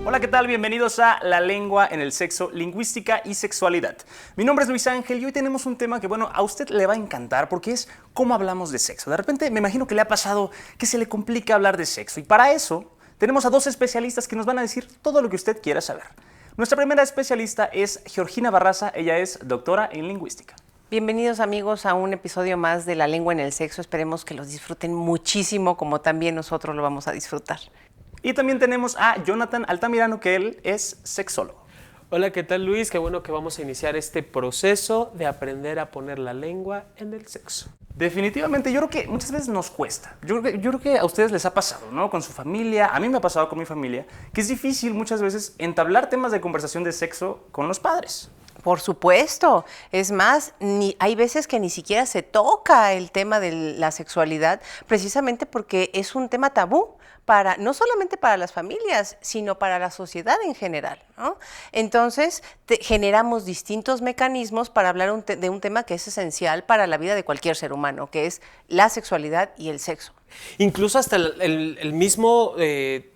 Hola, ¿qué tal? Bienvenidos a La Lengua en el Sexo, Lingüística y Sexualidad. Mi nombre es Luis Ángel y hoy tenemos un tema que, a usted le va a encantar porque es cómo hablamos de sexo. De repente me imagino que le ha pasado que se le complica hablar de sexo y para eso tenemos a dos especialistas que nos van a decir todo lo que usted quiera saber. Nuestra primera especialista es Georgina Barraza, ella es doctora en lingüística. Bienvenidos amigos a un episodio más de La Lengua en el Sexo. Esperemos que los disfruten muchísimo como también nosotros lo vamos a disfrutar. Y también tenemos a Jonathan Altamirano, que él es sexólogo. Hola, ¿qué tal, Luis? Qué bueno que vamos a iniciar este proceso de aprender a poner la lengua en el sexo. Definitivamente, yo creo que muchas veces nos cuesta. Yo creo que a ustedes les ha pasado, ¿no? Con su familia, a mí me ha pasado con mi familia, que es difícil muchas veces entablar temas de conversación de sexo con los padres. Por supuesto. Es más, hay veces que ni siquiera se toca el tema de la sexualidad, precisamente porque es un tema tabú. No solamente para las familias, sino para la sociedad en general, ¿no? Entonces, generamos distintos mecanismos para hablar de un tema que es esencial para la vida de cualquier ser humano, que es la sexualidad y el sexo. Incluso hasta el mismo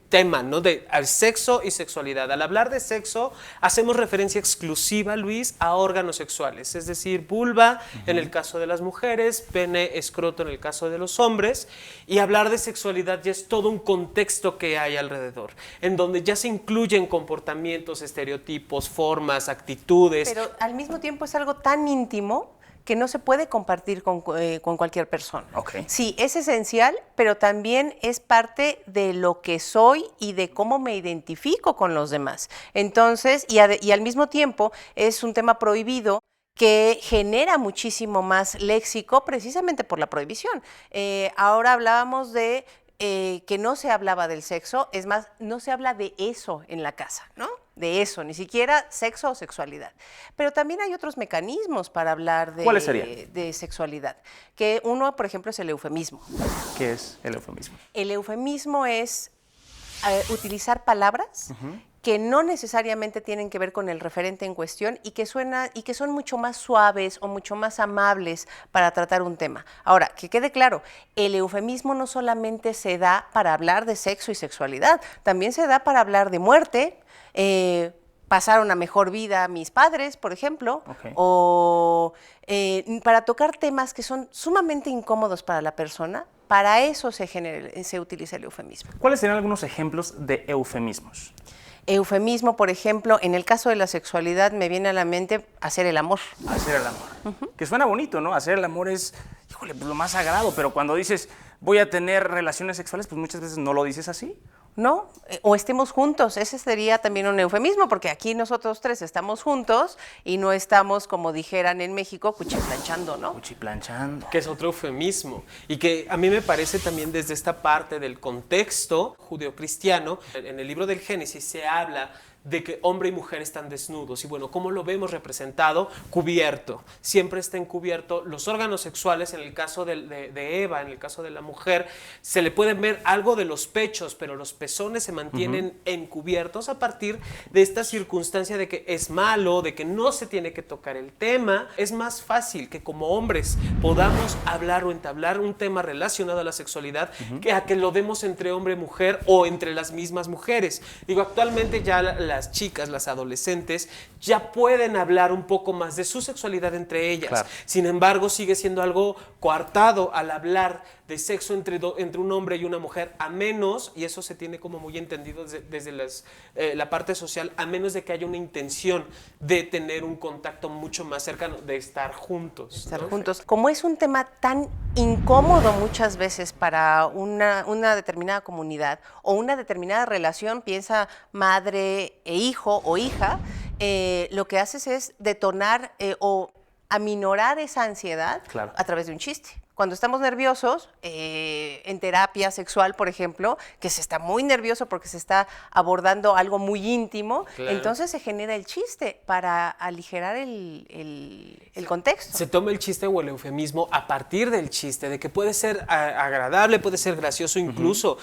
tema, ¿no? Al sexo y sexualidad. Al hablar de sexo, hacemos referencia exclusiva, Luis, a órganos sexuales, es decir, vulva en el caso de las mujeres, pene, escroto en el caso de los hombres, y hablar de sexualidad ya es todo un contexto que hay alrededor, en donde ya se incluyen comportamientos, estereotipos, formas, actitudes. Pero al mismo tiempo es algo tan íntimo que no se puede compartir con cualquier persona. Okay. Sí, es esencial, pero también es parte de lo que soy y de cómo me identifico con los demás. Entonces, y al mismo tiempo es un tema prohibido que genera muchísimo más léxico precisamente por la prohibición. Ahora hablábamos de que no se hablaba del sexo, es más, no se habla de eso en la casa, ¿no? De eso, ni siquiera sexo o sexualidad. Pero también hay otros mecanismos para hablar ¿Cuáles serían? De sexualidad. Que uno, por ejemplo, es el eufemismo. ¿Qué es el eufemismo? El eufemismo es utilizar palabras que no necesariamente tienen que ver con el referente en cuestión y que son mucho más suaves o mucho más amables para tratar un tema. Ahora, que quede claro, el eufemismo no solamente se da para hablar de sexo y sexualidad, también se da para hablar de muerte, pasaron a mejor vida mis padres, por ejemplo, Okay. o para tocar temas que son sumamente incómodos para la persona. Para eso se utiliza el eufemismo. ¿Cuáles serían algunos ejemplos de eufemismos? Eufemismo, por ejemplo, en el caso de la sexualidad me viene a la mente hacer el amor. Hacer el amor. Que suena bonito, ¿no? Hacer el amor es, híjole, pues lo más sagrado, pero cuando dices voy a tener relaciones sexuales, pues muchas veces no lo dices así. ¿No? O estemos juntos, ese sería también un eufemismo, porque aquí nosotros tres estamos juntos y no estamos, como dijeran en México, cuchiplanchando, ¿no? Cuchiplanchando. Que es otro eufemismo y que a mí me parece también desde esta parte del contexto judeocristiano. En el libro del Génesis se habla de que hombre y mujer están desnudos y bueno, ¿cómo lo vemos representado? Cubierto, siempre está encubierto. Los órganos sexuales, en el caso de Eva, en el caso de la mujer, se le pueden ver algo de los pechos, pero los pezones se mantienen encubiertos a partir de esta circunstancia de que es malo, de que no se tiene que tocar el tema. Es más fácil que como hombres podamos hablar o entablar un tema relacionado a la sexualidad que a que lo demos entre hombre y mujer o entre las mismas mujeres. Digo, actualmente ya las chicas, las adolescentes, ya pueden hablar un poco más de su sexualidad entre ellas. Claro. Sin embargo, sigue siendo algo coartado al hablar de sexo entre un hombre y una mujer, a menos, y eso se tiene como muy entendido desde la parte social, a menos de que haya una intención de tener un contacto mucho más cercano, de estar juntos. Estar ¿no? juntos. Como es un tema tan incómodo muchas veces para una determinada comunidad o una determinada relación, piensa madre e hijo o hija, lo que haces es detonar o aminorar esa ansiedad Claro. a través de un chiste. Cuando estamos nerviosos, en terapia sexual, por ejemplo, que se está muy nervioso porque se está abordando algo muy íntimo, Claro. entonces se genera el chiste para aligerar el contexto. Se toma el chiste o el eufemismo a partir del chiste, de que puede ser agradable, puede ser gracioso incluso,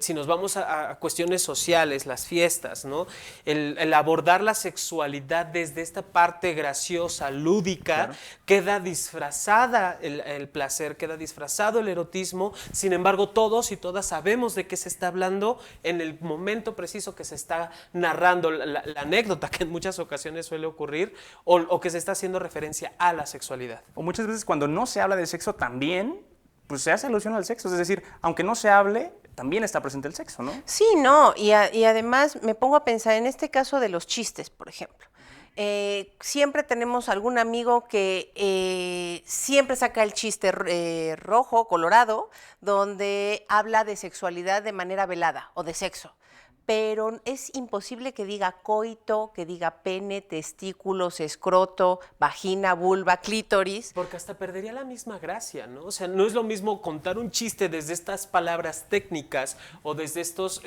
si nos vamos a cuestiones sociales, las fiestas, ¿no? El abordar la sexualidad desde esta parte graciosa, lúdica, Claro. queda disfrazada el placer placer, queda disfrazado el erotismo, sin embargo todos y todas sabemos de qué se está hablando en el momento preciso que se está narrando la anécdota, que en muchas ocasiones suele ocurrir, o que se está haciendo referencia a la sexualidad. O muchas veces cuando no se habla de sexo también, pues se hace alusión al sexo, es decir, aunque no se hable, también está presente el sexo, ¿no? Sí, no, y además me pongo a pensar en este caso de los chistes, por ejemplo. Siempre tenemos algún amigo que siempre saca el chiste rojo, colorado, donde habla de sexualidad de manera velada o de sexo. Pero es imposible que diga coito, que diga pene, testículos, escroto, vagina, vulva, clítoris. Porque hasta perdería la misma gracia, ¿no? O sea, no es lo mismo contar un chiste desde estas palabras técnicas o desde estos,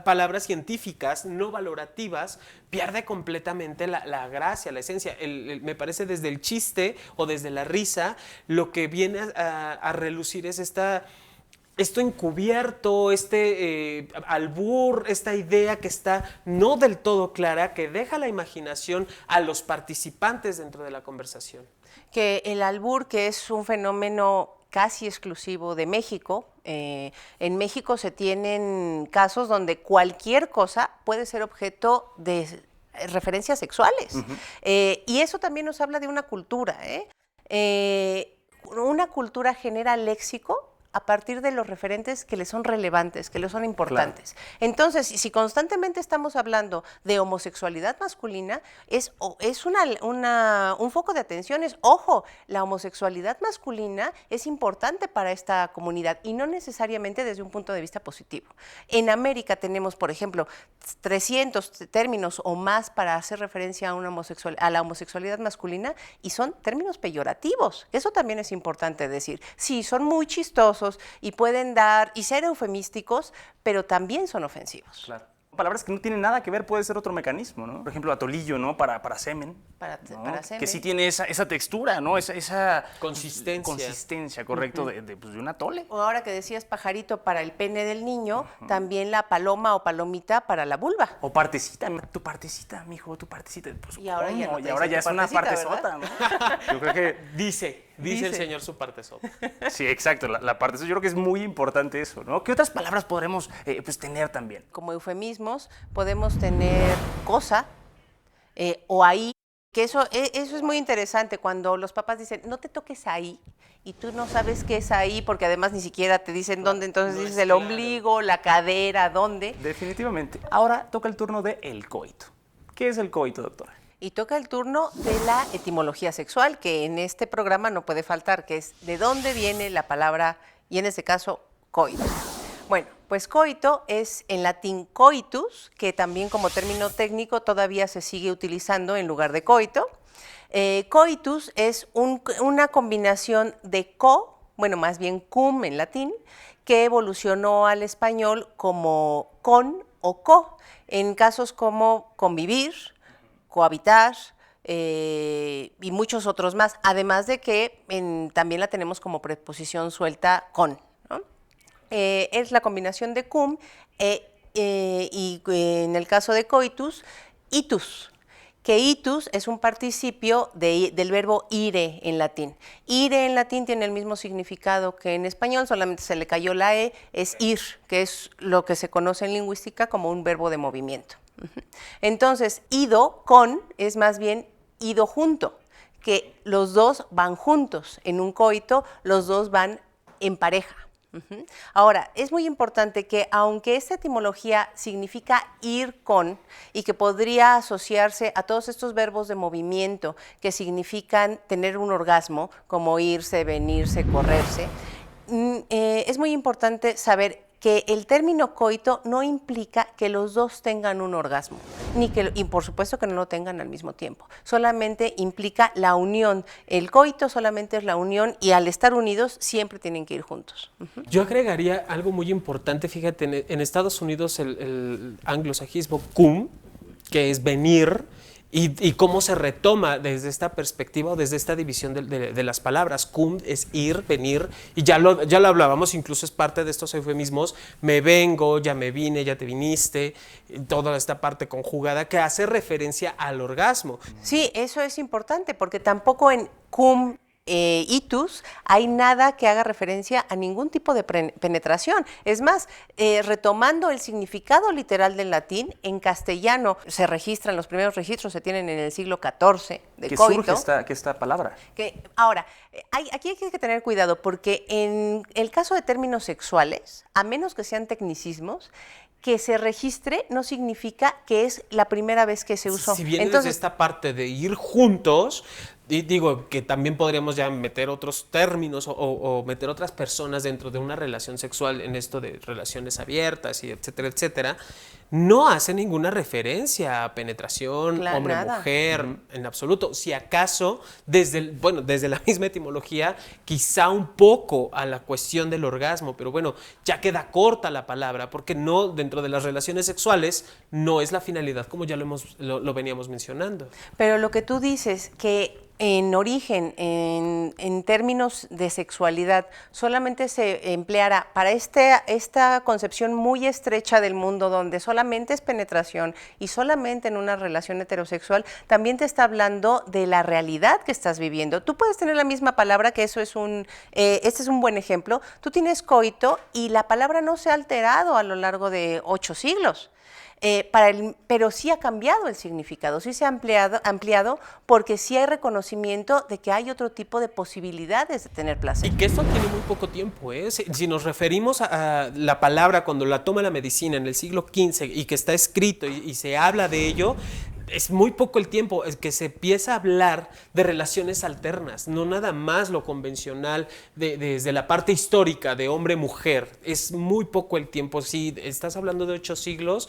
palabras científicas, no valorativas, pierde completamente la gracia, la esencia. Me parece desde el chiste o desde la risa, lo que viene a relucir es esto encubierto, albur, esta idea que está no del todo clara, que deja la imaginación a los participantes dentro de la conversación. Que el albur, que es un fenómeno casi exclusivo de México, en México se tienen casos donde cualquier cosa puede ser objeto de referencias sexuales. Y eso también nos habla de una cultura. Una cultura genera léxico a partir de los referentes que le son relevantes, que le son importantes. Claro. Entonces, si constantemente estamos hablando de homosexualidad masculina, es un foco de atención, ojo, la homosexualidad masculina es importante para esta comunidad y no necesariamente desde un punto de vista positivo. En América tenemos, por ejemplo, 300 términos o más para hacer referencia a la homosexualidad masculina y son términos peyorativos. Eso también es importante decir. Sí, son muy chistosos, y pueden dar y ser eufemísticos, pero también son ofensivos. Claro. Palabras que no tienen nada que ver, puede ser otro mecanismo, ¿no? Por ejemplo, atolillo, ¿no? Para semen. Para semen. Que sí tiene esa textura, ¿no? Esa consistencia, correcto, de un atole. O ahora que decías pajarito para el pene del niño, también la paloma o palomita para la vulva. O partecita, tu partecita, mijo, tu partecita. Pues, y ahora ya, y ahora ya es una partezota, ¿no? Yo creo que dice el señor su partezota. Sí, exacto, la partezota. Yo creo que es muy importante eso, ¿no? ¿Qué otras palabras podremos tener también? Como eufemismos podemos tener cosa o ahí, que eso es muy interesante cuando los papás dicen, no te toques ahí, y tú no sabes qué es ahí, porque además ni siquiera te dicen dónde, entonces dices el ombligo, la cadera, dónde. Definitivamente. Ahora toca el turno de el coito. ¿Qué es el coito, doctora? Y toca el turno de la etimología sexual, que en este programa no puede faltar, que es de dónde viene la palabra, y en este caso, coito. Bueno, pues coito es en latín coitus, que también como término técnico todavía se sigue utilizando en lugar de coito. Coitus es una combinación de más bien cum en latín, que evolucionó al español como con o co, en casos como convivir, cohabitar, y muchos otros más, además de que también la tenemos como preposición suelta con, ¿no? Es la combinación de cum y en el caso de coitus, itus, que itus es un participio del verbo ire en latín. Ire en latín tiene el mismo significado que en español, solamente se le cayó la e, es ir, que es lo que se conoce en lingüística como un verbo de movimiento. Entonces, ido con es más bien ido junto, que los dos van juntos. En un coito, los dos van en pareja. Ahora, es muy importante que aunque esta etimología significa ir con y que podría asociarse a todos estos verbos de movimiento que significan tener un orgasmo, como irse, venirse, correrse, es muy importante saber que el término coito no implica que los dos tengan un orgasmo, y por supuesto que no lo tengan al mismo tiempo. Solamente implica la unión. El coito solamente es la unión y al estar unidos siempre tienen que ir juntos. Yo agregaría algo muy importante, fíjate, en Estados Unidos el anglosajismo cum, que es venir, y cómo se retoma desde esta perspectiva o desde esta división de las palabras. Cum es ir, venir, y ya lo hablábamos, incluso es parte de estos eufemismos, me vengo, ya me vine, ya te viniste, toda esta parte conjugada que hace referencia al orgasmo. Sí, eso es importante, porque tampoco en cum itus, hay nada que haga referencia a ningún tipo de penetración. Es más, retomando el significado literal del latín, en castellano se registran, los primeros registros se tienen en el siglo XIV de ¿Qué coito. surge esta palabra? Ahora, aquí hay que tener cuidado porque en el caso de términos sexuales, a menos que sean tecnicismos, que se registre no significa que es la primera vez que se usó. Si viene Entonces, desde esta parte de ir juntos, y digo que también podríamos ya meter otros términos o meter otras personas dentro de una relación sexual en esto de relaciones abiertas y etcétera, etcétera, no hace ninguna referencia a penetración, hombre-mujer, en absoluto. Si acaso, desde la misma etimología, quizá un poco a la cuestión del orgasmo, pero bueno, ya queda corta la palabra, porque no, dentro de las relaciones sexuales, no es la finalidad, como ya lo veníamos mencionando. Pero lo que tú dices, que en origen, en términos de sexualidad, solamente se empleará para esta concepción muy estrecha del mundo, donde solamente es penetración y solamente en una relación heterosexual, también te está hablando de la realidad que estás viviendo. Tú puedes tener la misma palabra, que eso es este es un buen ejemplo. Tú tienes coito y la palabra no se ha alterado a lo largo de 8 siglos. Pero sí ha cambiado el significado, sí se ha ampliado porque sí hay reconocimiento de que hay otro tipo de posibilidades de tener placer. Y que esto tiene muy poco tiempo, ¿eh? Si nos referimos a la palabra cuando la toma la medicina en el siglo XV y que está escrito y se habla de ello, es muy poco el tiempo es que se empieza a hablar de relaciones alternas, no nada más lo convencional desde la parte histórica de hombre-mujer. Es muy poco el tiempo. Si estás hablando de 8 siglos,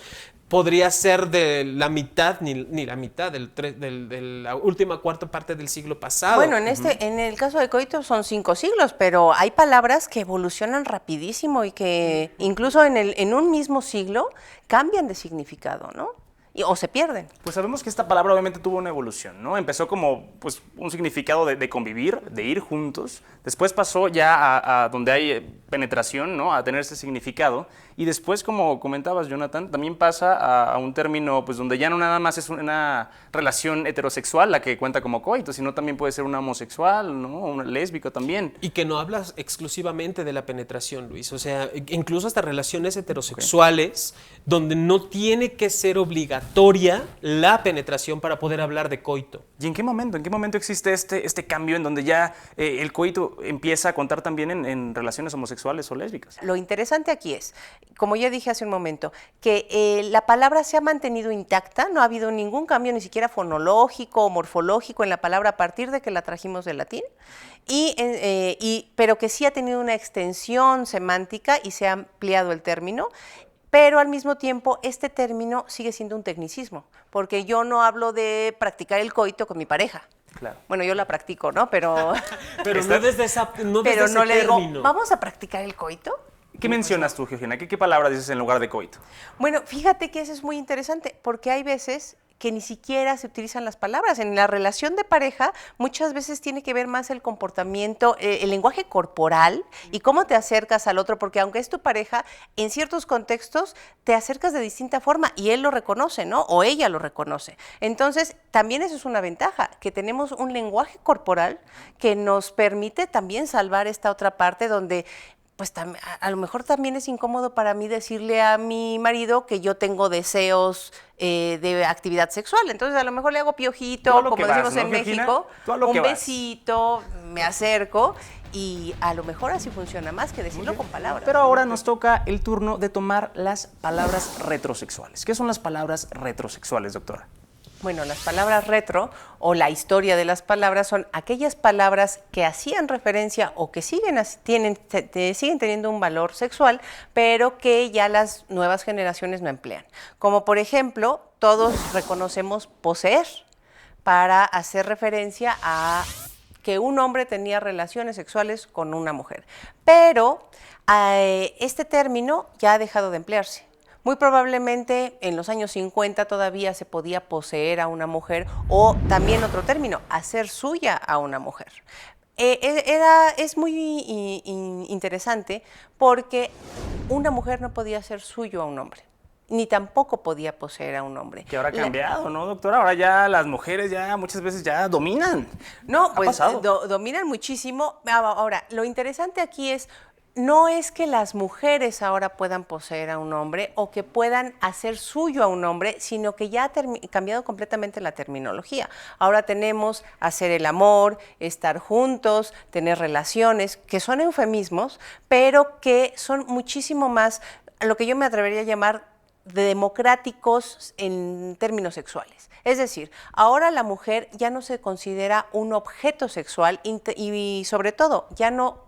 podría ser de la mitad, ni la mitad, de la última cuarta parte del siglo pasado. Bueno, en el caso de coito son 5 siglos, pero hay palabras que evolucionan rapidísimo y que incluso en un mismo siglo cambian de significado, ¿no? O se pierden. Pues sabemos que esta palabra obviamente tuvo una evolución, ¿no? Empezó como pues, un significado de convivir, de ir juntos. Después pasó ya a donde hay penetración, ¿no? A tener ese significado. Y después, como comentabas, Jonathan, también pasa a un término pues, donde ya no nada más es una relación heterosexual la que cuenta como coito, sino también puede ser una homosexual, ¿no? Un lésbico también. Y que no hablas exclusivamente de la penetración, Luis. O sea, incluso hasta relaciones heterosexuales, donde no tiene que ser obligatoria la penetración para poder hablar de coito. ¿Y en qué momento existe este cambio en donde ya el coito empieza a contar también en relaciones homosexuales o lésbicas? Lo interesante aquí es, como ya dije hace un momento, que la palabra se ha mantenido intacta, no ha habido ningún cambio ni siquiera fonológico o morfológico en la palabra a partir de que la trajimos del latín, pero que sí ha tenido una extensión semántica y se ha ampliado el término. Pero al mismo tiempo, este término sigue siendo un tecnicismo, porque yo no hablo de practicar el coito con mi pareja. Claro. Bueno, yo la practico, ¿no? Pero no desde ese le digo, término. ¿vamos a practicar el coito? ¿Qué mencionas tú, Georgina? ¿Qué palabra dices en lugar de coito? Bueno, fíjate que eso es muy interesante, porque hay veces que ni siquiera se utilizan las palabras. En la relación de pareja muchas veces tiene que ver más el comportamiento, el lenguaje corporal y cómo te acercas al otro, porque aunque es tu pareja, en ciertos contextos te acercas de distinta forma y él lo reconoce, ¿no? O ella lo reconoce. Entonces, también eso es una ventaja, que tenemos un lenguaje corporal que nos permite también salvar esta otra parte donde pues a lo mejor también es incómodo para mí decirle a mi marido que yo tengo deseos de actividad sexual. Entonces a lo mejor le hago piojito, como decimos en México, un besito, me acerco y a lo mejor así funciona más que decirlo con palabras. Pero ahora nos toca el turno de tomar las palabras retrosexuales. ¿Qué son las palabras retrosexuales, doctora? Bueno, las palabras retro o la historia de las palabras son aquellas palabras que hacían referencia o que siguen teniendo un valor sexual, pero que ya las nuevas generaciones no emplean. Como por ejemplo, todos reconocemos poseer para hacer referencia a que un hombre tenía relaciones sexuales con una mujer. Pero este término ya ha dejado de emplearse. Muy probablemente en los años 50 todavía se podía poseer a una mujer o también otro término, hacer suya a una mujer. Es muy interesante porque una mujer no podía hacer suyo a un hombre. ni tampoco podía poseer a un hombre. Que ahora ha cambiado, ¿no, doctora? Ahora ya las mujeres ya muchas veces ya dominan. No, pues dominan muchísimo. Ahora, lo interesante aquí no es que las mujeres ahora puedan poseer a un hombre o que puedan hacer suyo a un hombre, sino que ya ha cambiado completamente la terminología. Ahora tenemos hacer el amor, estar juntos, tener relaciones, que son eufemismos, pero que son muchísimo más, lo que yo me atrevería a llamar democráticos en términos sexuales. Es decir, ahora la mujer ya no se considera un objeto sexual y sobre todo ya no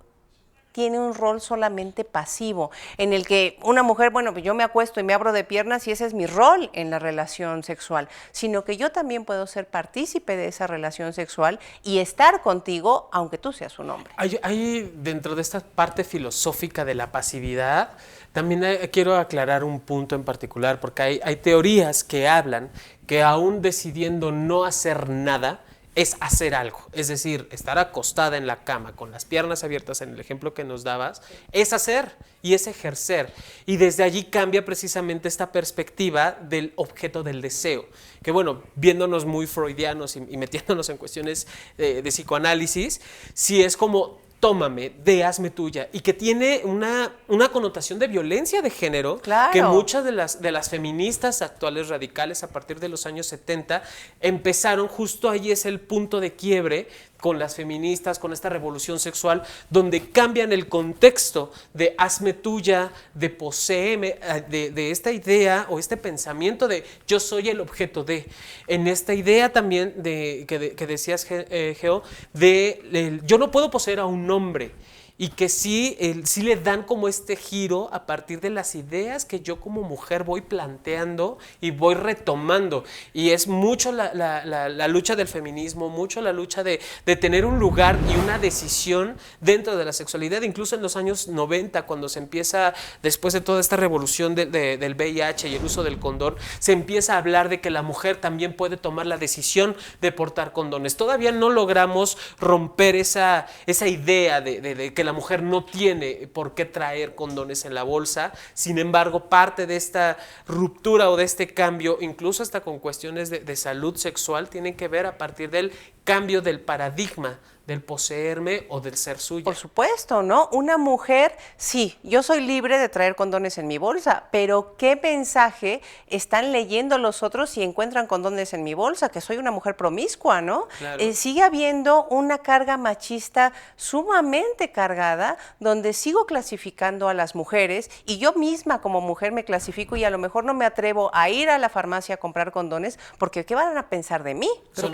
tiene un rol solamente pasivo, en el que una mujer, bueno, pues yo me acuesto y me abro de piernas y ese es mi rol en la relación sexual, sino que yo también puedo ser partícipe de esa relación sexual y estar contigo aunque tú seas un hombre. Hay dentro de esta parte filosófica de la pasividad, también quiero aclarar un punto en particular, porque hay teorías que hablan que aún decidiendo no hacer nada, es hacer algo, es decir, estar acostada en la cama con las piernas abiertas en el ejemplo que nos dabas, es hacer y es ejercer. Y desde allí cambia precisamente esta perspectiva del objeto del deseo, que bueno, viéndonos muy freudianos y metiéndonos en cuestiones de psicoanálisis, sí es como tómame, hazme tuya, y que tiene una connotación de violencia de género, claro, que muchas de las feministas actuales radicales a partir de los años 70 empezaron, justo ahí es el punto de quiebre con las feministas, con esta revolución sexual, donde cambian el contexto de hazme tuya, de poséeme, de esta idea o este pensamiento de yo soy el objeto de. En esta idea también que decías, Geo, yo no puedo poseer a un hombre. Y que sí le dan como este giro a partir de las ideas que yo como mujer voy planteando y voy retomando. Y es mucho la lucha del feminismo, mucho la lucha de tener un lugar y una decisión dentro de la sexualidad. Incluso en los años 90, cuando se empieza, después de toda esta revolución del VIH y el uso del condón, se empieza a hablar de que la mujer también puede tomar la decisión de portar condones. Todavía no logramos romper esa idea de que la mujer no tiene por qué traer condones en la bolsa. Sin embargo, parte de esta ruptura o de este cambio, incluso hasta con cuestiones de salud sexual, tienen que ver a partir del cambio del paradigma del poseerme o del ser suya. Por supuesto, ¿no? Una mujer, sí, yo soy libre de traer condones en mi bolsa, pero ¿qué mensaje están leyendo los otros si encuentran condones en mi bolsa? Que soy una mujer promiscua, ¿no? Claro. Sigue habiendo una carga machista sumamente cargada, donde sigo clasificando a las mujeres y yo misma como mujer me clasifico y a lo mejor no me atrevo a ir a la farmacia a comprar condones porque ¿qué van a pensar de mí? Pero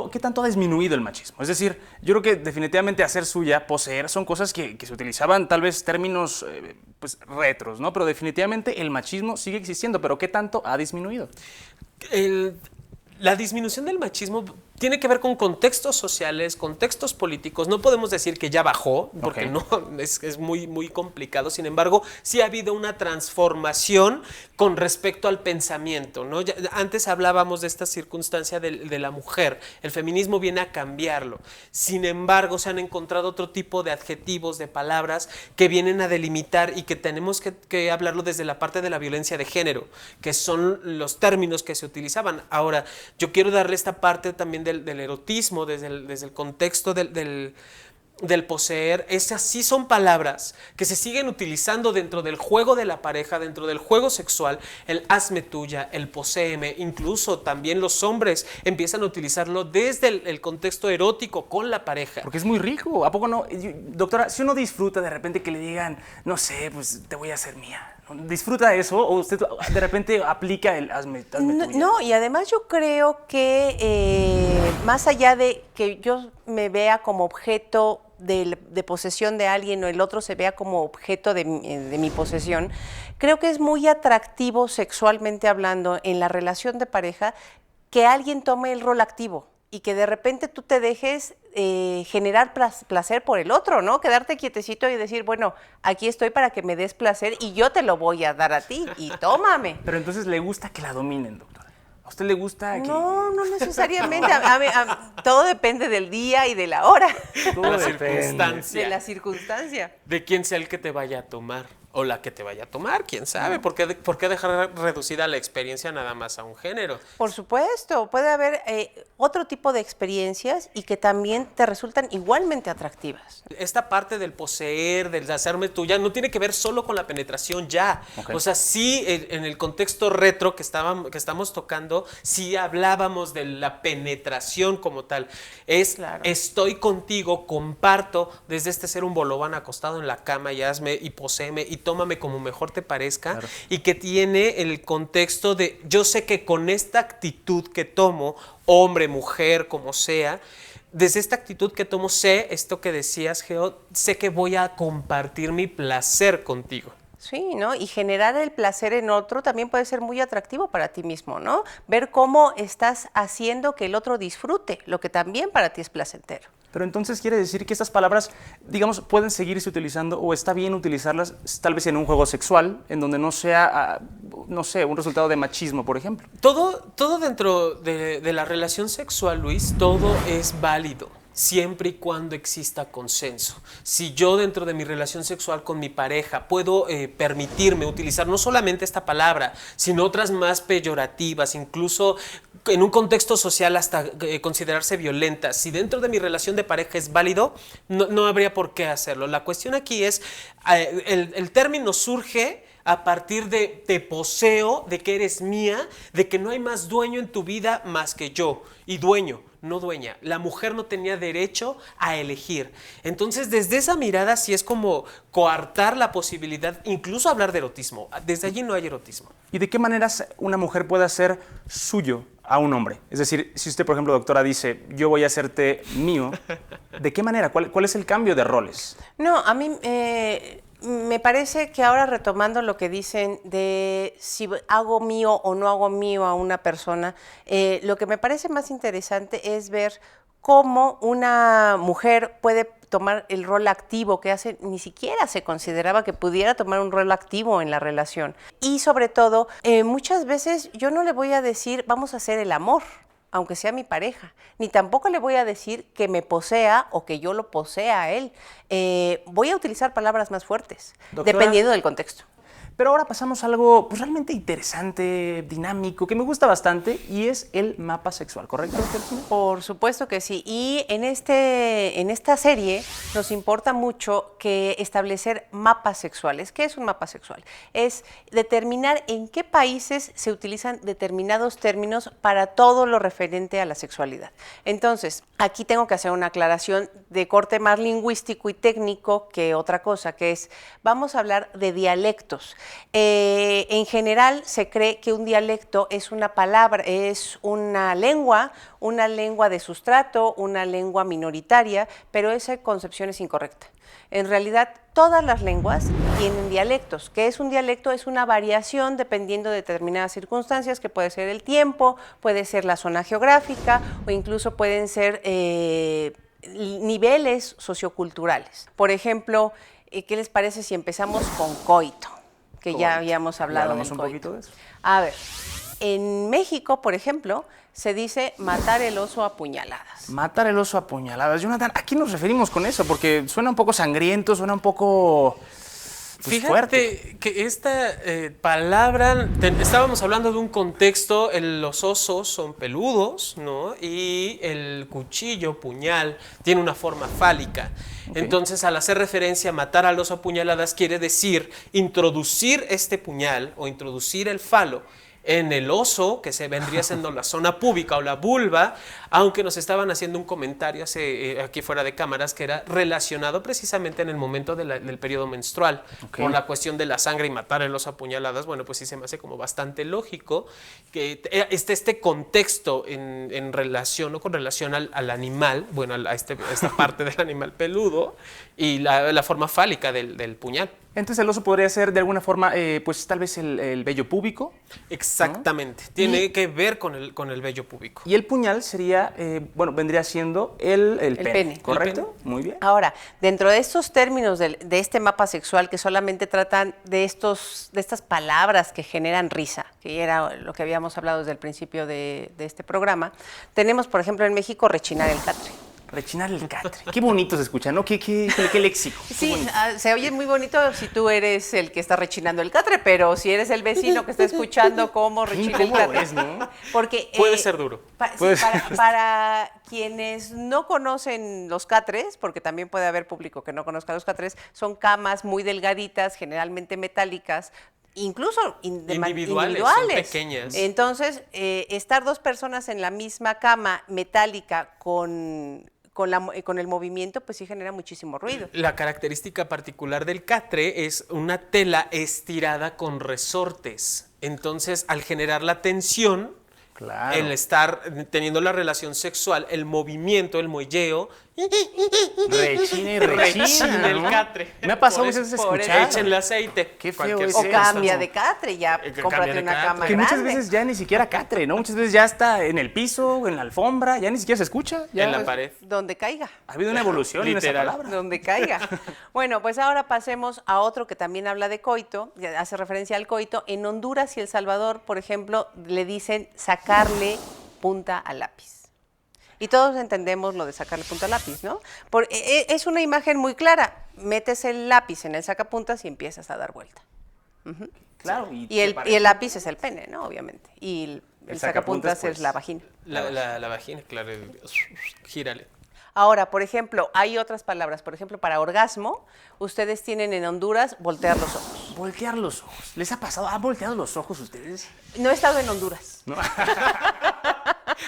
¿qué tanto ha disminuido el machismo? Es decir, yo creo que definitivamente hacer suya, poseer, son cosas que se utilizaban tal vez términos pues retros, ¿no? Pero definitivamente el machismo sigue existiendo, pero ¿qué tanto ha disminuido? La disminución del machismo tiene que ver con contextos sociales, contextos políticos. No podemos decir que ya bajó, porque no, es muy, muy complicado. Sin embargo, sí ha habido una transformación con respecto al pensamiento, ¿no? Antes hablábamos de esta circunstancia de la mujer. El feminismo viene a cambiarlo. Sin embargo, se han encontrado otro tipo de adjetivos, de palabras que vienen a delimitar y que tenemos que hablarlo desde la parte de la violencia de género, que son los términos que se utilizaban. Ahora, yo quiero darle esta parte también del erotismo, desde el contexto del poseer. Esas sí son palabras que se siguen utilizando dentro del juego de la pareja, dentro del juego sexual, el hazme tuya, el poséeme. Incluso también los hombres empiezan a utilizarlo desde el contexto erótico con la pareja. Porque es muy rico, ¿a poco no? Doctora, si uno disfruta de repente que le digan, no sé, pues te voy a hacer mía, ¿disfruta eso o usted de repente aplica el hazme tuya? No, y además yo creo que más allá de que yo me vea como objeto de posesión de alguien o el otro se vea como objeto de mi posesión, creo que es muy atractivo sexualmente hablando en la relación de pareja que alguien tome el rol activo y que de repente tú te dejes generar placer por el otro, ¿no? Quedarte quietecito y decir, bueno, aquí estoy para que me des placer y yo te lo voy a dar a ti y tómame. Pero entonces le gusta que la dominen, doctora. ¿A usted le gusta que...? No necesariamente. Todo depende del día y de la hora. Todo de la depende. circunstancia. De la circunstancia. De quién sea el que te vaya a tomar. O la que te vaya a tomar, quién sabe. ¿Por qué dejar reducida la experiencia nada más a un género? Por supuesto, puede haber otro tipo de experiencias y que también te resultan igualmente atractivas. Esta parte del poseer, del hacerme tuya, no tiene que ver solo con la penetración ya. Okay. O sea, sí, en el contexto retro que estamos tocando, sí hablábamos de la penetración como tal. Claro. Estoy contigo, comparto desde este ser un bolobán acostado en la cama y hazme y poséeme y tómame como mejor te parezca. Claro. Y que tiene el contexto de yo sé que con esta actitud que tomo, hombre, mujer, como sea, desde esta actitud que tomo, sé esto que decías, Geo, sé que voy a compartir mi placer contigo. Sí, ¿no? Y generar el placer en otro también puede ser muy atractivo para ti mismo, ¿no? Ver cómo estás haciendo que el otro disfrute, lo que también para ti es placentero. Pero entonces quiere decir que estas palabras, digamos, pueden seguirse utilizando o está bien utilizarlas tal vez en un juego sexual, en donde no sea, no sé, un resultado de machismo, por ejemplo. Todo dentro de la relación sexual, Luis, todo es válido. Siempre y cuando exista consenso. Si yo dentro de mi relación sexual con mi pareja puedo permitirme utilizar no solamente esta palabra, sino otras más peyorativas, incluso en un contexto social hasta considerarse violenta, si dentro de mi relación de pareja es válido, no habría por qué hacerlo. La cuestión aquí es, el término surge a partir de te poseo, de que eres mía, de que no hay más dueño en tu vida más que yo, y dueño, no dueña. La mujer no tenía derecho a elegir. Entonces, desde esa mirada sí es como coartar la posibilidad, incluso hablar de erotismo. Desde allí no hay erotismo. ¿Y de qué maneras una mujer puede hacer suyo a un hombre? Es decir, si usted, por ejemplo, doctora, dice, yo voy a hacerte mío, ¿de qué manera? ¿Cuál es el cambio de roles? No, a mí me parece que ahora retomando lo que dicen de si hago mío o no hago mío a una persona, lo que me parece más interesante es ver cómo una mujer puede tomar el rol activo que hace, ni siquiera se consideraba que pudiera tomar un rol activo en la relación. Y sobre todo, muchas veces yo no le voy a decir, vamos a hacer el amor, aunque sea mi pareja, ni tampoco le voy a decir que me posea o que yo lo posea a él. Voy a utilizar palabras más fuertes, Doctora, dependiendo del contexto. Pero ahora pasamos a algo pues, realmente interesante, dinámico, que me gusta bastante, y es el mapa sexual, ¿correcto? Por supuesto que sí. Y en esta serie nos importa mucho que establecer mapas sexuales. ¿Qué es un mapa sexual? Es determinar en qué países se utilizan determinados términos para todo lo referente a la sexualidad. Entonces, aquí tengo que hacer una aclaración de corte más lingüístico y técnico que otra cosa, que es, vamos a hablar de dialectos. En general se cree que un dialecto es una palabra, es una lengua de sustrato, una lengua minoritaria, pero esa concepción es incorrecta. En realidad, todas las lenguas tienen dialectos. ¿Qué es un dialecto? Es una variación dependiendo de determinadas circunstancias, que puede ser el tiempo, puede ser la zona geográfica o incluso pueden ser niveles socioculturales. Por ejemplo, ¿qué les parece si empezamos con coito? Que ya habíamos hablado del coito. Un poquito de eso. A ver, en México, por ejemplo, se dice matar el oso a puñaladas. Matar el oso a puñaladas. Jonathan, ¿a qué nos referimos con eso? Porque suena un poco sangriento, suena un poco... Pues fíjate fuerte. Que esta palabra, estábamos hablando de un contexto, los osos son peludos, ¿no? Y el cuchillo, puñal, tiene una forma fálica. Okay. Entonces, al hacer referencia a matar al oso a puñaladas, quiere decir introducir este puñal o introducir el falo en el oso, que se vendría siendo la zona púbica o la vulva, aunque nos estaban haciendo un comentario aquí fuera de cámaras que era relacionado precisamente en el momento del periodo menstrual, okay, por la cuestión de la sangre y matar el oso a puñaladas. Bueno, pues sí se me hace como bastante lógico que este contexto en relación o con relación al animal, bueno, a esta parte del animal peludo y la forma fálica del puñal. Entonces el oso podría ser de alguna forma, pues tal vez el vello púbico. Exactamente, ¿no? Tiene que ver con el vello púbico. Y el puñal sería, bueno, vendría siendo el pene, ¿correcto? El pene. Muy bien. Ahora, dentro de estos términos de este mapa sexual que solamente tratan de estas palabras que generan risa, que era lo que habíamos hablado desde el principio de este programa, tenemos, por ejemplo, en México, rechinar el catre. Rechinar el catre. Qué bonito se escucha, ¿no? Qué léxico. Qué Sí, bonito. se oye muy bonito si tú eres el que está rechinando el catre, pero si eres el vecino que está escuchando cómo Qué rechina el incómodo catre. es, ¿no? Porque Puede ser duro. Puede sí, para quienes no conocen los catres, porque también puede haber público que no conozca los catres, son camas muy delgaditas, generalmente metálicas, incluso Individuales, son pequeñas. Entonces, estar dos personas en la misma cama metálica con el movimiento, pues sí genera muchísimo ruido. La característica particular del catre es una tela estirada con resortes. Entonces, al generar la tensión, Claro. el estar teniendo la relación sexual, el movimiento, el molleo, Rechina y rechina, el ¿no? catre. Me ha pasado Por muchas veces por escuchar. Échenle aceite. Qué feo cualquier es O eso. cosa. cambia de catre, ya Cambia cómprate de una catre. cama Que grande. muchas veces ya ni siquiera catre, ¿no? Muchas veces ya está en el piso, en la alfombra, ya ni siquiera se escucha. Ya En la pared. Donde caiga. Ha habido una evolución en esa Literal. palabra. Donde caiga. Bueno, pues ahora pasemos a otro que también habla de coito, ya hace referencia al coito. En Honduras y El Salvador, por ejemplo, le dicen sacarle punta al lápiz. Y todos entendemos lo de sacarle punta al lápiz, ¿no? Es una imagen muy clara. Metes el lápiz en el sacapuntas y empiezas a dar vuelta. Claro. Y el lápiz es el pene, ¿no? Obviamente. Y el sacapuntas pues, es la vagina. La vagina, claro. Gírale. Ahora, por ejemplo, hay otras palabras. Por ejemplo, para orgasmo, ustedes tienen en Honduras voltear los ojos. Voltear los ojos. ¿Les ha pasado? ¿Han volteado los ojos ustedes? No he estado en Honduras. ¿No?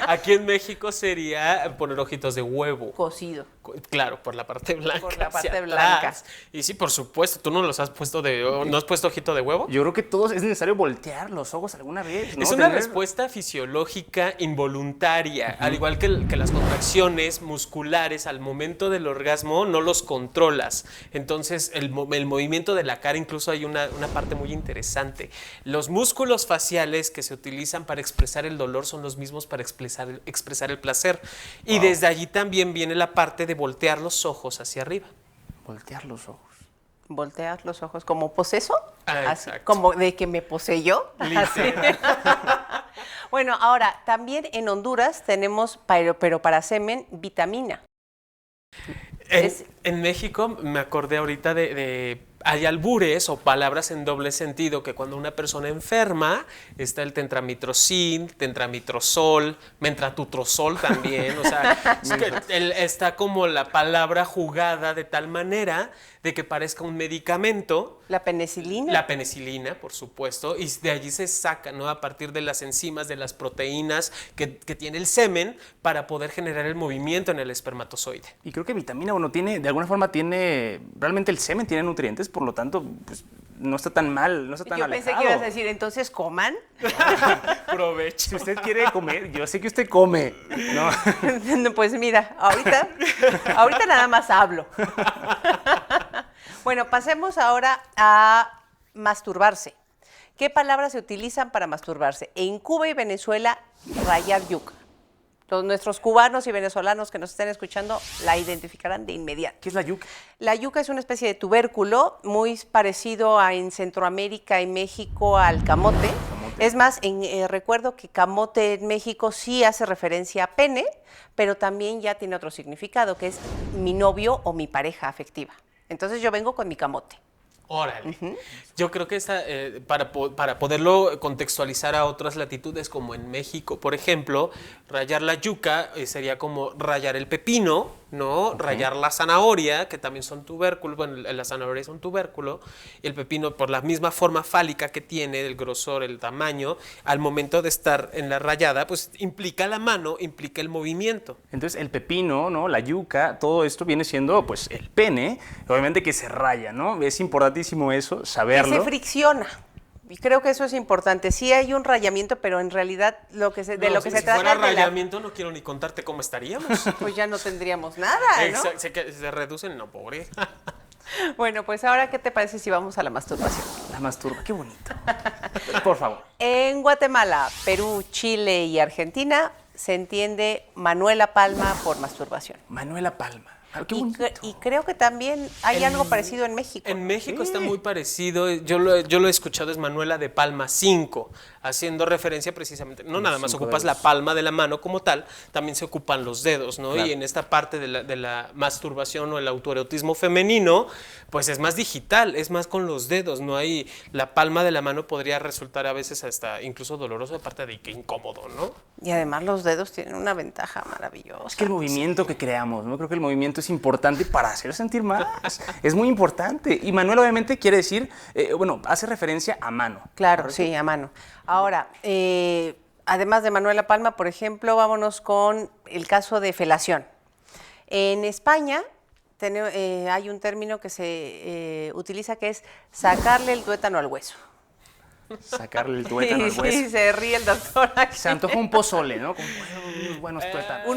Aquí en México sería poner ojitos de huevo. Cocido. Claro, por la parte blanca. Por la parte hacia blanca. atrás. Y sí, por supuesto, ¿tú no los has puesto ¿no has puesto ojito de huevo? Yo creo que todos es necesario voltear los ojos alguna vez, ¿no? Es una Tener- respuesta fisiológica involuntaria, al igual que las contracciones musculares al momento del orgasmo no los controlas. Entonces el movimiento de la cara, incluso hay una parte muy interesante. Los músculos faciales que se utilizan para expresar el dolor son los mismos para expresar el placer. Y desde allí también viene la parte de voltear los ojos hacia arriba. Voltear los ojos. Voltear los ojos como poseso. Ah, Así, exacto. como de que me poseyó. Literal. Bueno, ahora, también en Honduras tenemos, pero para semen, vitamina. En México me acordé ahorita hay albures o palabras en doble sentido que cuando una persona enferma está el tentramitrozin, tentramitrozol, mentratutrozol también, o sea, es que está como la palabra jugada de tal manera de que parezca un medicamento. La penicilina. La penicilina, por supuesto, y de allí se saca, ¿no? A partir de las enzimas, de las proteínas que tiene el semen para poder generar el movimiento en el espermatozoide. Y creo que vitamina, bueno, de alguna forma realmente el semen tiene nutrientes, por lo tanto, pues no está tan mal, no está tan Yo alejado. pensé que ibas a decir, entonces coman. Provecho. Si usted quiere comer, yo sé que usted come, ¿no? Pues mira, ahorita nada más hablo. Bueno, pasemos ahora a masturbarse. ¿Qué palabras se utilizan para masturbarse? En Cuba y Venezuela, rayar yuca. Nuestros cubanos y venezolanos que nos estén escuchando la identificarán de inmediato. ¿Qué es la yuca? La yuca es una especie de tubérculo muy parecido en Centroamérica y México al camote. Es más, recuerdo que camote en México sí hace referencia a pene, pero también ya tiene otro significado, que es mi novio o mi pareja afectiva. Entonces yo vengo con mi camote. Órale. Yo creo que para poderlo contextualizar a otras latitudes, como en México, por ejemplo, rayar la yuca sería como rayar el pepino, ¿no? Okay. Rayar la zanahoria, que también son tubérculos, bueno, la zanahoria es un tubérculo, y el pepino, por la misma forma fálica que tiene, el grosor, el tamaño, al momento de estar en la rayada, pues implica la mano, implica el movimiento. Entonces el pepino, ¿no? La yuca, todo esto viene siendo pues el pene, obviamente que se raya, ¿no? Es importantísimo eso, saberlo. Que se fricciona. Y creo que eso es importante. Sí hay un rayamiento, pero en realidad de lo que se trata si fuera rayamiento, no quiero ni contarte cómo estaríamos. Pues ya no tendríamos nada, ¿no? Exacto, se reducen, no, pobre. Bueno, pues ahora, ¿qué te parece si vamos a la masturbación? La masturba, qué bonito. Por favor. En Guatemala, Perú, Chile y Argentina se entiende Manuela Palma por masturbación. Manuela Palma. Ah, qué Y, bonito. y creo que también hay algo parecido en México. En México está muy parecido, yo lo he escuchado, es Manuela de Palma 5, haciendo referencia precisamente, no nada más 5 ocupas dedos. la palma de la mano como tal, también se ocupan los dedos, ¿no? Claro. Y en esta parte de la masturbación o el autoerotismo femenino, pues es más digital, es más con los dedos, no hay, la palma de la mano podría resultar a veces hasta incluso doloroso, aparte de que incómodo, ¿no? Y además los dedos tienen una ventaja maravillosa. Es que el movimiento que creamos, ¿no? Creo que el movimiento es importante para hacer sentir más. Es muy importante. Y Manuel obviamente quiere decir, hace referencia a mano. Claro, ¿correcto? sí, a mano. Ahora, además de Manuela Palma, por ejemplo, vámonos con el caso de felación. En España hay un término que se utiliza que es sacarle el tuétano al hueso. Sacarle el tuétano al Sí, hueso. se ríe el doctor aquí. Se antoja un pozole, ¿no? Con buenos tuétanos.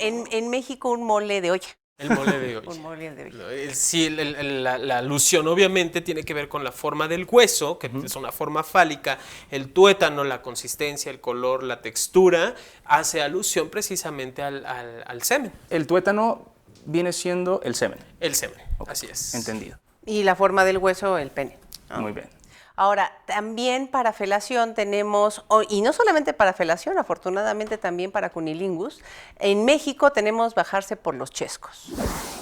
En México un mole de olla. El mole de hoy. Un mole de olla. Sí, la alusión obviamente tiene que ver con la forma del hueso, que es una forma fálica. El tuétano, la consistencia, el color, la textura, hace alusión precisamente al semen. El tuétano viene siendo el semen. El semen, así es. Entendido. Y la forma del hueso, el pene. Muy bien. Ahora, también para felación tenemos, y no solamente para felación, afortunadamente también para cunilingus, en México tenemos bajarse por los chescos.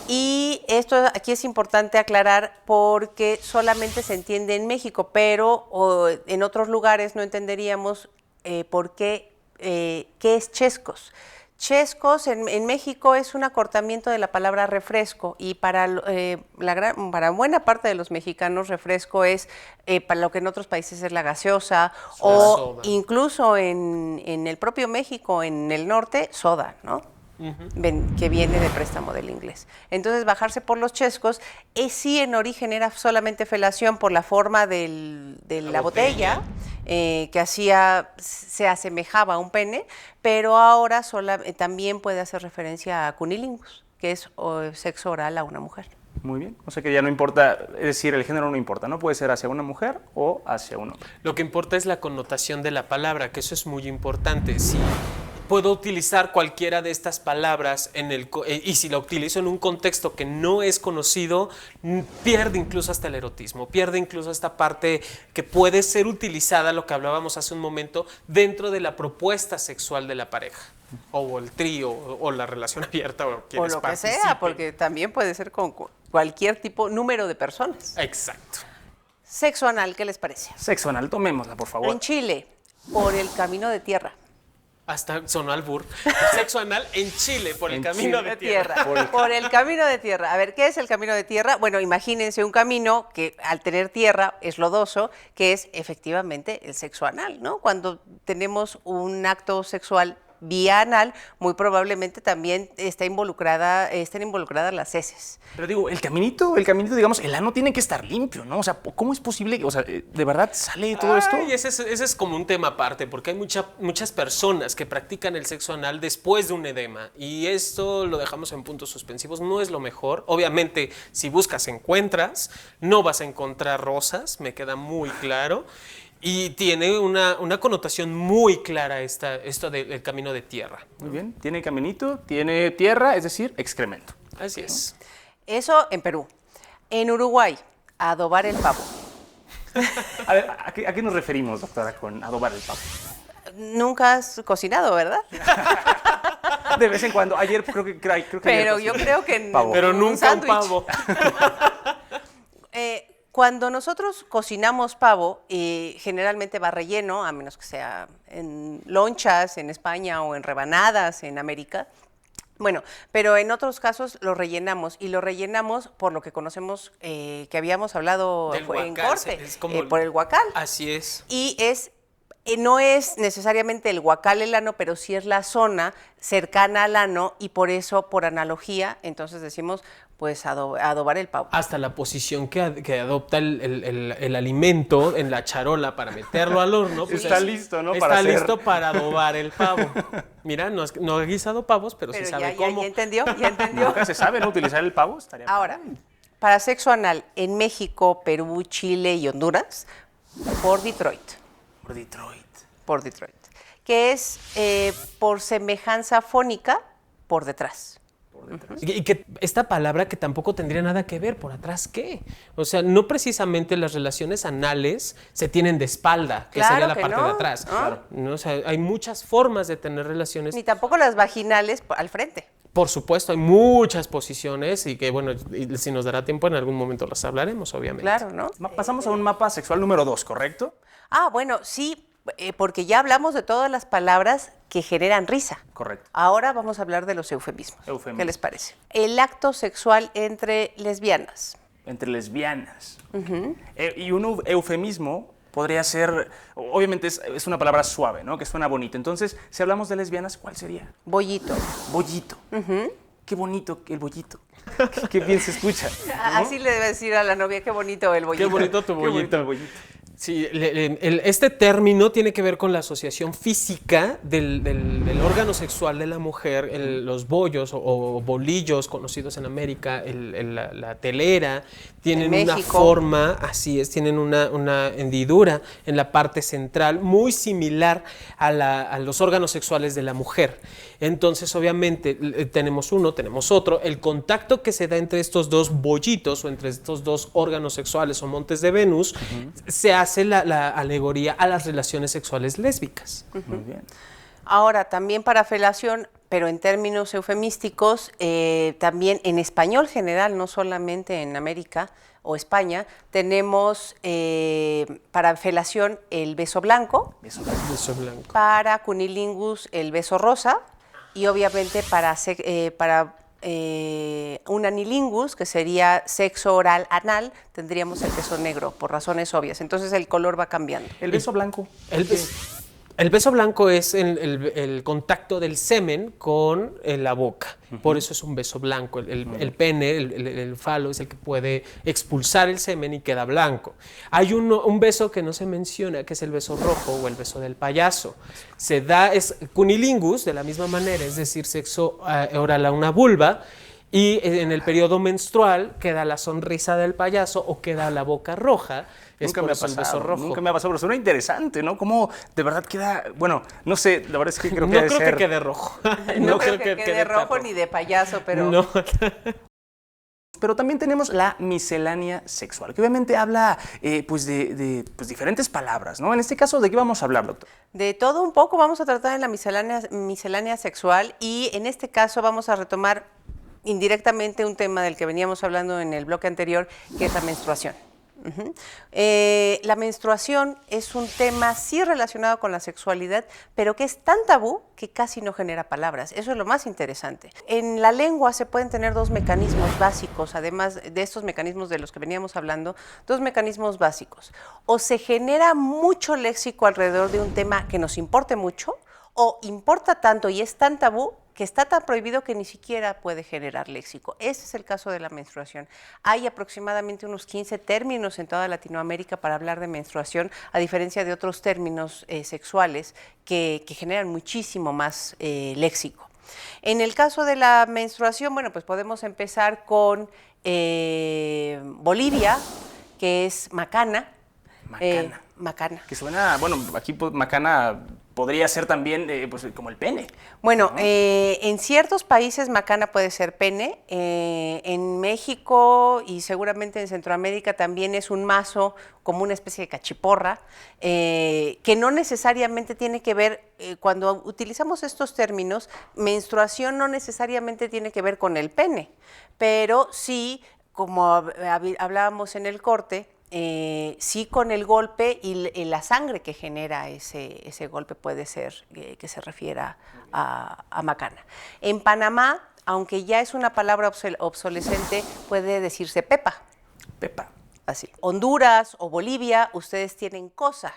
Y esto aquí es importante aclarar porque solamente se entiende en México, pero en otros lugares no entenderíamos por qué es chescos. Chescos en México es un acortamiento de la palabra refresco y para buena parte de los mexicanos refresco es para lo que en otros países es la gaseosa o Soda. incluso en el propio México, en el norte, soda, ¿no? Que viene de préstamo del inglés. Entonces, bajarse por los chescos sí en origen era solamente felación por la forma de la botella, que se asemejaba a un pene, pero ahora también puede hacer referencia a cunilingus, que es sexo oral a una mujer. Muy bien. O sea que ya no importa, es decir, el género no importa, ¿no? Puede ser hacia una mujer o hacia un hombre. Lo que importa es la connotación de la palabra, que eso es muy importante. Si puedo utilizar cualquiera de estas palabras y si la utilizo en un contexto que no es conocido, pierde incluso hasta el erotismo, pierde incluso esta parte que puede ser utilizada, lo que hablábamos hace un momento, dentro de la propuesta sexual de la pareja, o el trío, o la relación abierta, o quienes O lo que participen. sea, porque también puede ser con cualquier número de personas. Exacto. Sexo anal, ¿qué les parece? Sexo anal, tomémosla, por favor. En Chile, por el camino de tierra. Hasta sonó albur. Sexo anal en Chile, por el En camino Chile. de tierra. Por el camino de tierra. A ver, ¿qué es el camino de tierra? Bueno, imagínense un camino que al tener tierra es lodoso, que es efectivamente el sexo anal, ¿no? Cuando tenemos un acto sexual vía anal, muy probablemente también estén involucradas las heces. Pero digo, el caminito, digamos, el ano tiene que estar limpio, ¿no? O sea, ¿cómo es posible? O sea, ¿de verdad sale todo esto? Ay, ese es como un tema aparte, porque hay muchas personas que practican el sexo anal después de un edema, y esto lo dejamos en puntos suspensivos, no es lo mejor. Obviamente, si buscas, encuentras, no vas a encontrar rosas, me queda muy claro. Y tiene una connotación muy clara esto del camino de tierra. Muy bien, tiene caminito, tiene tierra, es decir, excremento. Así es. Eso en Perú. En Uruguay, adobar el pavo. A ver, ¿a qué nos referimos, doctora, con adobar el pavo? Nunca has cocinado, ¿verdad? De vez en cuando. Ayer creo que Pero ayer yo cociné creo que pavo. Pero un nunca un sándwich. pavo. Cuando nosotros cocinamos pavo, generalmente va relleno, a menos que sea en lonchas en España o en rebanadas en América. Bueno, pero en otros casos lo rellenamos y lo rellenamos por lo que conocemos, que habíamos hablado Del en guacal, corte, es como por el guacal. Así es. Y no es necesariamente el guacal el ano, pero sí es la zona cercana al ano y por eso, por analogía, entonces decimos, pues adobar el pavo. Hasta la posición que adopta el alimento en la charola para meterlo al horno. Pues Está listo, ¿no? Está Para hacer- listo para adobar el pavo. Mira, no he guisado pavos, pero sí Pero sabe ya cómo. entendió, ya entendió. Nunca se sabe, ¿no? Utilizar el pavo estaría... Ahora, para sexo anal en México, Perú, Chile y Honduras, por Detroit, Por Detroit. que es por semejanza fónica por detrás. Por detrás. Y que esta palabra que tampoco tendría nada que ver, ¿por atrás qué? O sea, no precisamente las relaciones anales se tienen de espalda, que Claro sería la que parte no. de atrás. Claro. ¿No? O sea, hay muchas formas de tener relaciones. Ni tampoco las vaginales al frente. Por supuesto, hay muchas posiciones y que, bueno, y si nos dará tiempo, en algún momento las hablaremos, obviamente. Claro, ¿no? Pasamos a un mapa sexual número 2, ¿correcto? Ah, bueno, sí, porque ya hablamos de todas las palabras que generan risa. Correcto. Ahora vamos a hablar de los eufemismos. Eufemismos. ¿Qué les parece? El acto sexual entre lesbianas. Entre lesbianas. Y un eufemismo podría ser, obviamente es una palabra suave, ¿no? Que suena bonito. Entonces, si hablamos de lesbianas, ¿cuál sería? Bollito. Bollito. Qué bonito el bollito. Qué bien se escucha. ¿no? Así le debe decir a la novia, qué bonito el bollito. Qué bonito tu Qué bonito bollito. el bollito. Sí, este término tiene que ver con la asociación física del órgano sexual de la mujer, los bollos o bolillos conocidos en América, la telera, tienen En una México. forma, así es, tienen una hendidura en la parte central muy similar a los órganos sexuales de la mujer. Entonces, obviamente, tenemos uno, tenemos otro. El contacto que se da entre estos dos bollitos o entre estos dos órganos sexuales o montes de Venus, se hace la alegoría a las relaciones sexuales lésbicas. Muy bien. Ahora, también para felación, pero en términos eufemísticos, también en español general, no solamente en América o España, tenemos para felación el beso blanco, Beso. Beso blanco. para cunilingus el beso rosa y obviamente para un anilingus, que sería sexo oral anal, tendríamos el beso negro, por razones obvias. Entonces el color va cambiando. El beso blanco. El beso blanco es el contacto del semen con la boca. Por eso es un beso blanco. El pene, el falo, es el que puede expulsar el semen y queda blanco. Hay un beso que no se menciona, que es el beso rojo o el beso del payaso. Se da, es cunilingus, de la misma manera, es decir, sexo oral a una vulva. Y en el periodo menstrual queda la sonrisa del payaso o queda la boca roja. Es Nunca por me ha eso el pasado, beso rojo. nunca me ha pasado, pero suena interesante, ¿no? Cómo de verdad queda, bueno, no sé, la verdad es que creo que No ha de creo ser... que quede rojo. No creo que quede quede rojo ni de payaso, pero... No. Pero también tenemos la miscelánea sexual, que obviamente habla pues de diferentes palabras, ¿no? En este caso, ¿de qué vamos a hablar, doctor? De todo un poco vamos a tratar en la miscelánea sexual y en este caso vamos a retomar indirectamente un tema del que veníamos hablando en el bloque anterior, que es la menstruación. La menstruación es un tema sí relacionado con la sexualidad, pero que es tan tabú que casi no genera palabras. Eso es lo más interesante. En la lengua se pueden tener dos mecanismos básicos, además de estos mecanismos de los que veníamos hablando, dos mecanismos básicos. O se genera mucho léxico alrededor de un tema que nos importe mucho, o importa tanto y es tan tabú que está tan prohibido que ni siquiera puede generar léxico. Ese es el caso de la menstruación. Hay aproximadamente unos 15 términos en toda Latinoamérica para hablar de menstruación, a diferencia de otros términos sexuales que generan muchísimo más léxico. En el caso de la menstruación, bueno, pues podemos empezar con Bolivia, que es macana. Macana. Macana. Que suena, bueno, aquí macana podría ser también pues, como el pene. Bueno, en ciertos países macana puede ser pene, en México y seguramente en Centroamérica también es un mazo, como una especie de cachiporra, que no necesariamente tiene que ver, cuando utilizamos estos términos, menstruación no necesariamente tiene que ver con el pene, pero sí, como hablábamos en el corte, sí con el golpe y la sangre que genera ese golpe puede ser que se refiera a macana. En Panamá, aunque ya es una palabra obsolescente, puede decirse pepa. Pepa. Así. Honduras o Bolivia, ustedes tienen cosa.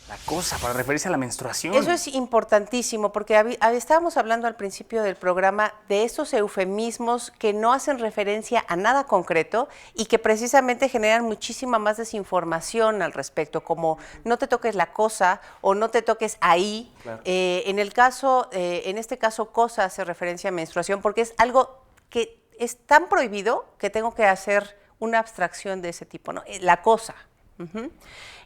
La cosa, para referirse a la menstruación. Eso es importantísimo porque estábamos hablando al principio del programa de estos eufemismos que no hacen referencia a nada concreto y que precisamente generan muchísima más desinformación al respecto, como no te toques la cosa o no te toques ahí. Claro. En este caso, cosa hace referencia a menstruación porque es algo que es tan prohibido que tengo que hacer una abstracción de ese tipo, ¿no? La cosa.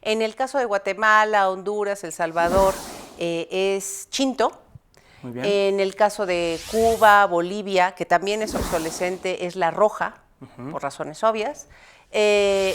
En el caso de Guatemala, Honduras, El Salvador, es chinto. Muy bien. En el caso de Cuba, Bolivia, que también es obsolescente, es la roja, por razones obvias.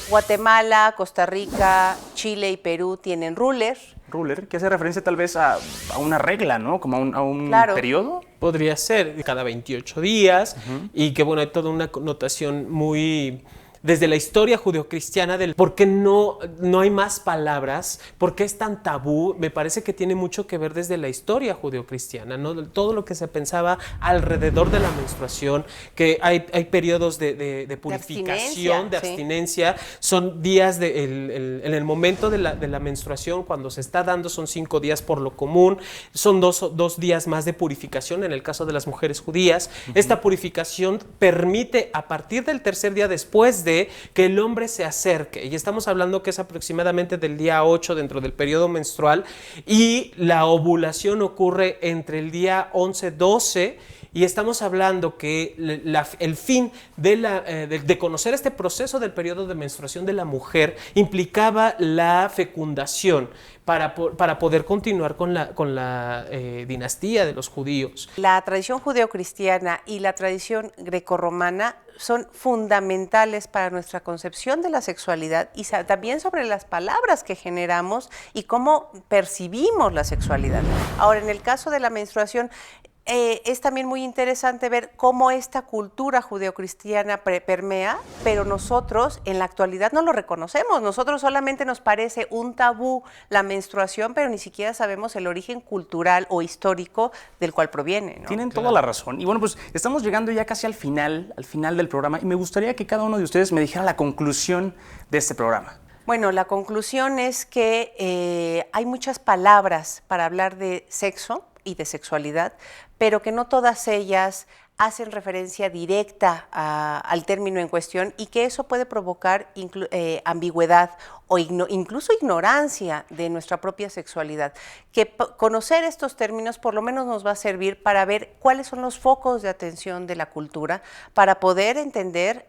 Guatemala, Costa Rica, Chile y Perú tienen ruler. Ruler, que hace referencia tal vez a una regla, ¿no? Como a un Claro. periodo. Podría ser cada 28 días y que bueno, hay toda una connotación muy desde la historia judeocristiana del por qué no hay más palabras, por qué es tan tabú. Me parece que tiene mucho que ver desde la historia judeocristiana, ¿no? Todo lo que se pensaba alrededor de la menstruación, que hay periodos de purificación, de abstinencia, son días en el momento de la menstruación, cuando se está dando son 5 días por lo común, son dos días más de purificación en el caso de las mujeres judías. Esta purificación permite a partir del tercer día después de que el hombre se acerque, y estamos hablando que es aproximadamente del día 8 dentro del periodo menstrual, y la ovulación ocurre entre el día 11-12, y estamos hablando que el fin de conocer este proceso del periodo de menstruación de la mujer implicaba la fecundación para poder continuar con la dinastía de los judíos. La tradición judeocristiana y la tradición grecorromana son fundamentales para nuestra concepción de la sexualidad y también sobre las palabras que generamos y cómo percibimos la sexualidad. Ahora, en el caso de la menstruación, es también muy interesante ver cómo esta cultura judeocristiana permea, pero nosotros en la actualidad no lo reconocemos. Nosotros solamente nos parece un tabú la menstruación, pero ni siquiera sabemos el origen cultural o histórico del cual proviene, ¿no? Tienen toda la razón. Y bueno, pues estamos llegando ya casi al final del programa, y me gustaría que cada uno de ustedes me dijera la conclusión de este programa. Bueno, la conclusión es que hay muchas palabras para hablar de sexo y de sexualidad, pero que no todas ellas hacen referencia directa al término en cuestión, y que eso puede provocar ambigüedad o incluso ignorancia de nuestra propia sexualidad. Que conocer estos términos por lo menos nos va a servir para ver cuáles son los focos de atención de la cultura, para poder entender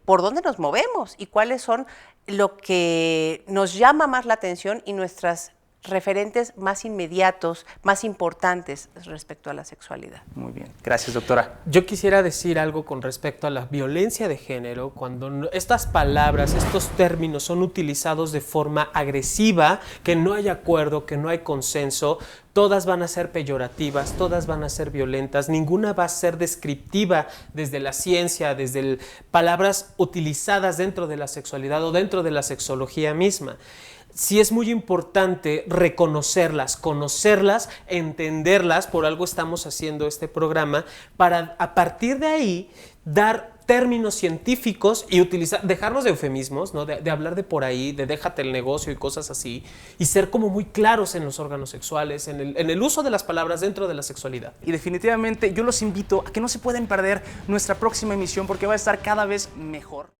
por dónde nos movemos y cuáles son lo que nos llama más la atención y nuestras referentes más inmediatos, más importantes respecto a la sexualidad. Muy bien, gracias, doctora. Yo quisiera decir algo con respecto a la violencia de género. Cuando estas palabras, estos términos son utilizados de forma agresiva, que no hay acuerdo, que no hay consenso, todas van a ser peyorativas, todas van a ser violentas, ninguna va a ser descriptiva desde la ciencia, desde palabras utilizadas dentro de la sexualidad o dentro de la sexología misma. Sí es muy importante reconocerlas, conocerlas, entenderlas, por algo estamos haciendo este programa, para a partir de ahí dar términos científicos y dejarnos de eufemismos, ¿no? de hablar de por ahí, de déjate el negocio y cosas así, y ser como muy claros en los órganos sexuales, en el uso de las palabras dentro de la sexualidad. Y definitivamente yo los invito a que no se pueden perder nuestra próxima emisión, porque va a estar cada vez mejor.